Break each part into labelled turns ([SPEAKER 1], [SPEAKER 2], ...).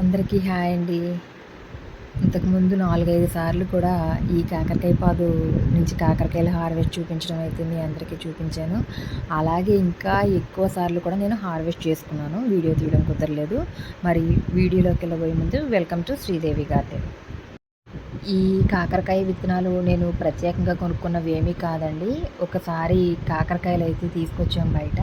[SPEAKER 1] అందరికీ హాయ్ అండి. ఇంతకుముందు 4, 5 సార్లు కూడా ఈ కాకరకాయ పాదు నుంచి కాకరకాయలు హార్వెస్ట్ చూపించడం అయితే మీ అందరికీ చూపించాను. అలాగే ఇంకా ఎక్కువ సార్లు కూడా నేను హార్వెస్ట్ చేసుకున్నాను. వీడియో తీయడం కుదరలేదు. మరి వీడియోలోకి వెళ్ళబోయే ముందు వెల్కమ్ టు శ్రీదేవి గార్డెన్. ఈ కాకరకాయ విత్తనాలు నేను ప్రత్యేకంగా కొనుక్కున్నవి ఏమీ కాదండి. ఒకసారి కాకరకాయలు అయితే తీసుకొచ్చాం బయట.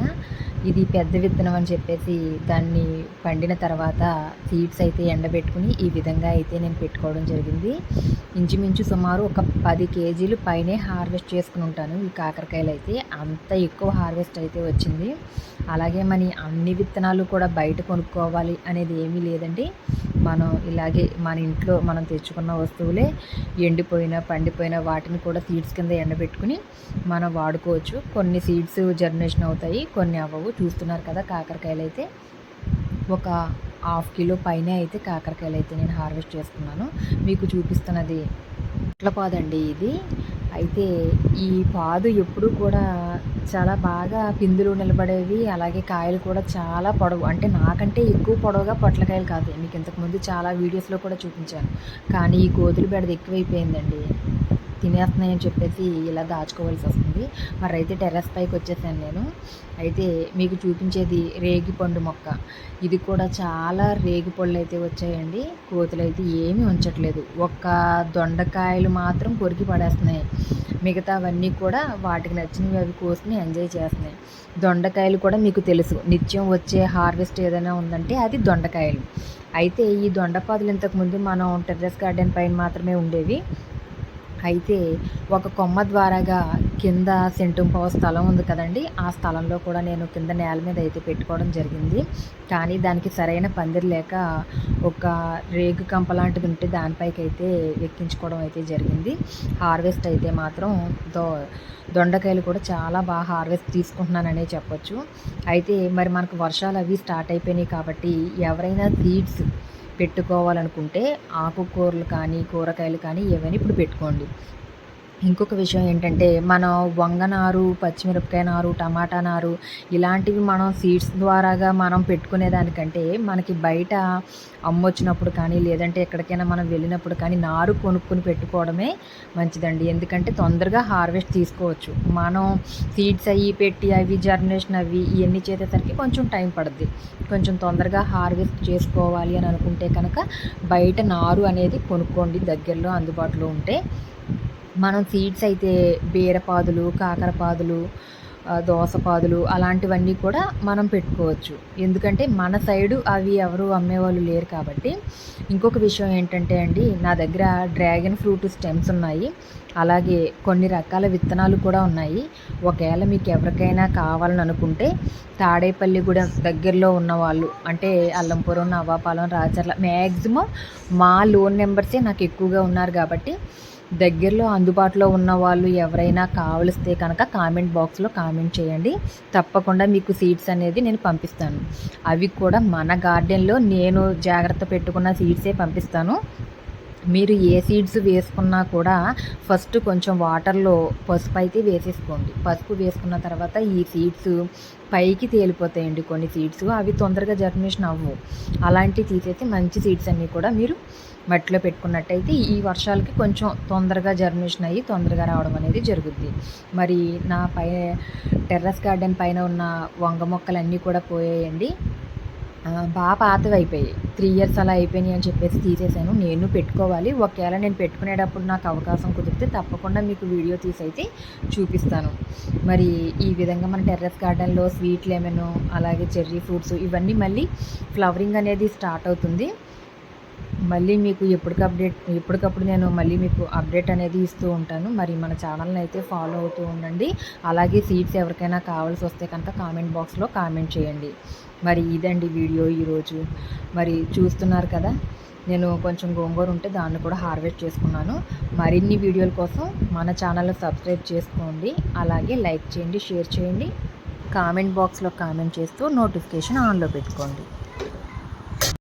[SPEAKER 1] ఇది పెద్ద విత్తనం అని చెప్పేసి దాన్ని పండిన తర్వాత సీడ్స్ అయితే ఎండబెట్టుకుని ఈ విధంగా అయితే నేను పెట్టుకోవడం జరిగింది. ఇంచుమించు సుమారు ఒక 10 కేజీలు పైనే హార్వెస్ట్ చేసుకుని ఉంటాను ఈ కాకరకాయలు అయితే. అంత ఎక్కువ హార్వెస్ట్ అయితే వచ్చింది. అలాగే అన్ని విత్తనాలు కూడా బయట కొనుక్కోవాలి అనేది ఏమీ లేదండి. మనం ఇలాగే మన ఇంట్లో మనం తెచ్చుకున్న వస్తువులే ఎండిపోయిన పండిపోయిన వాటిని కూడా సీడ్స్ కింద ఎండబెట్టుకుని మనం వాడుకోవచ్చు. కొన్ని సీడ్స్ జర్మినేషన్ అవుతాయి, కొన్ని అవ్వవు. చూస్తున్నారు కదా కాకరకాయలు అయితే ఒక 1/2 కిలో పైనే అయితే కాకరకాయలు అయితే నేను హార్వెస్ట్ చేసుకున్నాను. మీకు చూపిస్తున్నది పొట్ల పాదండి ఇది. అయితే ఈ పాదు ఎప్పుడూ కూడా చాలా బాగా పిందులు నిలబడేవి. అలాగే కాయలు కూడా చాలా పొడవు, అంటే నాకంటే ఎక్కువ పొడవుగా పొట్లకాయలు కాదు. మీకు ఇంతకుముందు చాలా వీడియోస్లో కూడా చూపించాను. కానీ ఈ కోతులు బెడద ఎక్కువైపోయిందండి. తినేస్తున్నాయని చెప్పేసి ఇలా దాచుకోవాల్సి వస్తుంది. మరి అయితే టెర్రస్ పైకి వచ్చేసాను నేను. అయితే మీకు చూపించేది రేగిపండు మొక్క. ఇది కూడా చాలా రేగిపళ్ళు అయితే వచ్చాయండి. కోతులు అయితే ఏమీ ఉంచట్లేదు. ఒక్క దొండకాయలు మాత్రం కొరికి పడేస్తున్నాయి. మిగతావన్నీ కూడా వాటికి నచ్చినవి అవి కోసుకుని ఎంజాయ్ చేస్తున్నాయి. దొండకాయలు కూడా మీకు తెలుసు, నిత్యం వచ్చే హార్వెస్ట్ ఏదైనా ఉందంటే అది దొండకాయలు. అయితే ఈ దొండపాదులు ఇంతకుముందు మనం టెర్రస్ గార్డెన్ పైన మాత్రమే ఉండేవి. అయితే ఒక కొమ్మ ద్వారాగా కింద సెంటుంపావు స్థలం ఉంది కదండి, ఆ స్థలంలో కూడా నేను కింద నేల మీద అయితే పెట్టుకోవడం జరిగింది. కానీ దానికి సరైన పందిరి లేక ఒక రేగు కంప లాంటిది ఉంటే దానిపైకి అయితే ఎక్కించుకోవడం అయితే జరిగింది. హార్వెస్ట్ అయితే మాత్రం దొండకాయలు కూడా చాలా బాగా హార్వెస్ట్ తీసుకుంటున్నాననే చెప్పొచ్చు. అయితే మరి మనకు వర్షాలు అవి స్టార్ట్ అయిపోయినాయి కాబట్టి ఎవరైనా సీడ్స్ పెట్టుకోవాలనుకుంటే ఆకుకూరలు కానీ కూరగాయలు కానీ ఏవైనా ఇప్పుడు పెట్టుకోండి. ఇంకొక విషయం ఏంటంటే, మనం వంగ నారు, పచ్చిమిరపకాయ నారు, టమాటా నారు ఇలాంటివి మనం సీడ్స్ ద్వారాగా మనం పెట్టుకునేదానికంటే మనకి బయట అమ్మొచ్చినప్పుడు కానీ లేదంటే ఎక్కడికైనా మనం వెళ్ళినప్పుడు కానీ నారు కొనుక్కొని పెట్టుకోవడమే మంచిదండి. ఎందుకంటే తొందరగా హార్వెస్ట్ తీసుకోవచ్చు. మనం సీడ్స్ అవి పెట్టి అవి జర్మినేషన్ అవి ఇవన్నీ చేసేసరికి కొంచెం టైం పడుద్ది. కొంచెం తొందరగా హార్వెస్ట్ చేసుకోవాలి అని అనుకుంటే కనుక బయట నారు అనేది కొనుక్కోండి, దగ్గరలో అందుబాటులో ఉంటే. మనం సీడ్స్ అయితే బీరపాదులు, కాకరపాదులు, దోసపాదులు అలాంటివన్నీ కూడా మనం పెట్టుకోవచ్చు. ఎందుకంటే మన సైడు అవి ఎవరు అమ్మేవాళ్ళు లేరు కాబట్టి. ఇంకొక విషయం ఏంటంటే అండి, నా దగ్గర డ్రాగన్ ఫ్రూట్ స్టెమ్స్ ఉన్నాయి. అలాగే కొన్ని రకాల విత్తనాలు కూడా ఉన్నాయి. ఒకవేళ మీకు ఎవరికైనా కావాలని అనుకుంటే తాడేపల్లిగూడెం దగ్గరలో ఉన్నవాళ్ళు, అంటే అల్లంపురం, నవాపాలెం, రాచర్ల, మ్యాక్సిమం మా లోన్ నెంబర్సే నాకు ఎక్కువగా ఉన్నారు కాబట్టి దగ్గరలో అందుబాటులో ఉన్న వాళ్ళు ఎవరైనా కావలిస్తే కనుక కామెంట్ బాక్స్లో కామెంట్ చేయండి. తప్పకుండా మీకు సీడ్స్ అనేది నేను పంపిస్తాను. అవి కూడా మన గార్డెన్లో నేను జాగ్రత్త పెట్టుకున్న సీడ్సే పంపిస్తాను. మీరు ఏ సీడ్స్ వేసుకున్నా కూడా ఫస్ట్ కొంచెం వాటర్లో పసుపు అయితే వేసేసుకోండి. పసుపు వేసుకున్న తర్వాత ఈ సీడ్స్ పైకి తేలిపోతాయండి. కొన్ని సీడ్స్ అవి తొందరగా జర్మినేషన్ అవ్వవు. అలాంటివి తీసేసి మంచి సీడ్స్ అన్నీ కూడా మీరు మట్టిలో పెట్టుకున్నట్టయితే ఈ వర్షాలకి కొంచెం తొందరగా జర్మినేషన్ అయ్యి తొందరగా రావడం అనేది జరుగుద్ది. మరి నా టెర్రస్ గార్డెన్ పైన ఉన్న వంగ మొక్కలన్నీ కూడా పోయాయండి. బాగా పాతవి అయిపోయాయి. 3 ఇయర్స్ అలా అయిపోయినాయి అని చెప్పేసి తీసేసాను. నేను పెట్టుకోవాలి. ఒకవేళ నేను పెట్టుకునేటప్పుడు నాకు అవకాశం కుదిరితే తప్పకుండా మీకు వీడియో తీసి అయితే చూపిస్తాను. మరి ఈ విధంగా మన టెర్రస్ గార్డెన్లో స్వీట్ లెమన్, అలాగే చెర్రీ ఫ్రూట్స్ ఇవన్నీ మళ్ళీ ఫ్లవరింగ్ అనేది స్టార్ట్ అవుతుంది. మళ్ళీ మీకు ఎప్పటికప్పుడు నేను మళ్ళీ మీకు అప్డేట్ అనేది ఇస్తూ ఉంటాను. మరి మన ఛానల్ని అయితే ఫాలో అవుతూ ఉండండి. అలాగే సీడ్స్ ఎవరికైనా కావాల్సి వస్తే కనుక కామెంట్ బాక్స్లో కామెంట్ చేయండి. మరి ఇదండి వీడియో ఈరోజు. మరి చూస్తున్నారు కదా, నేను కొంచెం గోంగూర ఉంటే దాన్ని కూడా హార్వెస్ట్ చేసుకున్నాను. మరిన్ని వీడియోల కోసం మన ఛానల్ని సబ్స్క్రైబ్ చేసుకోండి. అలాగే లైక్ చేయండి, షేర్ చేయండి, కామెంట్ బాక్స్లో కామెంట్ చేస్తూ నోటిఫికేషన్ ఆన్లో పెట్టుకోండి.